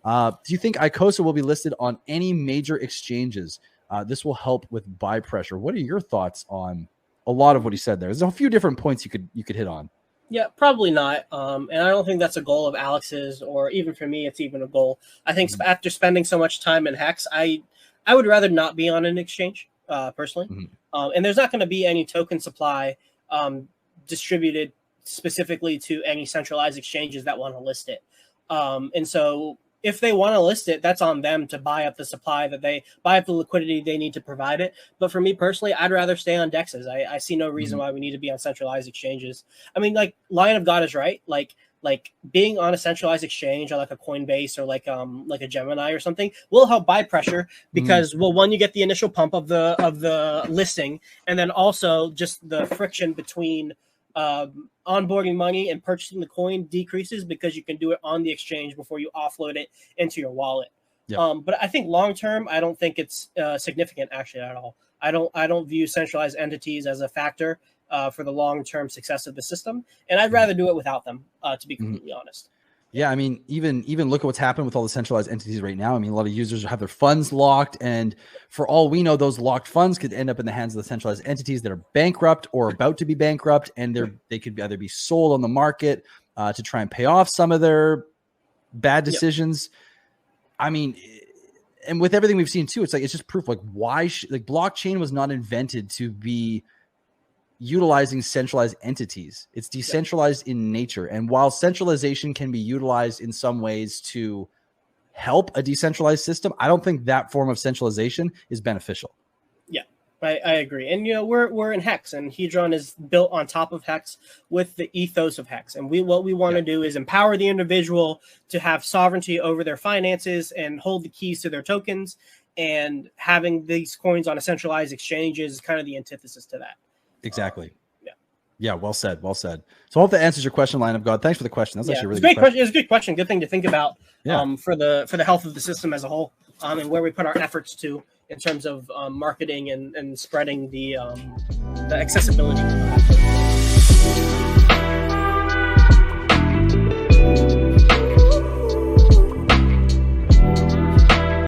Do you think Icosa will be listed on any major exchanges? This will help with buy pressure. What are your thoughts on a lot of what he said there? There's a few different points you could hit on. Yeah, probably not. And I don't think that's a goal of Alex's, or even for me, it's even a goal. I think after spending so much time in Hex, I would rather not be on an exchange, personally. And there's not going to be any token supply distributed specifically to any centralized exchanges that want to list it. And so if they want to list it, that's on them to buy up the supply that they buy up the liquidity they need to provide it. But for me personally, I'd rather stay on DEXs. I see no reason why we need to be on centralized exchanges. I mean, like Lion of God is right. Like being on a centralized exchange or like a Coinbase or like a Gemini or something will help buy pressure because well, one, you get the initial pump of the listing, and then also just the friction between onboarding money and purchasing the coin decreases because you can do it on the exchange before you offload it into your wallet. Yep. But I think long term, I don't think it's significant actually at all. I don't view centralized entities as a factor for the long term success of the system, and I'd rather do it without them. To be completely honest. Yeah, I mean, even look at what's happened with all the centralized entities right now. I mean, a lot of users have their funds locked, and for all we know, those locked funds could end up in the hands of the centralized entities that are bankrupt or about to be bankrupt, and they could either be sold on the market to try and pay off some of their bad decisions. Yep. I mean, and with everything we've seen too, it's just proof like why blockchain was not invented to be utilizing centralized entities. It's decentralized in nature. And while centralization can be utilized in some ways to help a decentralized system, I don't think that form of centralization is beneficial. Yeah, I agree. And, we're in Hex, and Hedron is built on top of Hex with the ethos of Hex. And what we want to do is empower the individual to have sovereignty over their finances and hold the keys to their tokens. And having these coins on a centralized exchange is kind of the antithesis to that. Exactly. Yeah. Well said. Well said. So I hope that answers your question, Line of God. Thanks for the question. That's actually a really good question. It was a good question. Good thing to think about for the health of the system as a whole, and where we put our efforts to in terms of marketing and spreading the accessibility.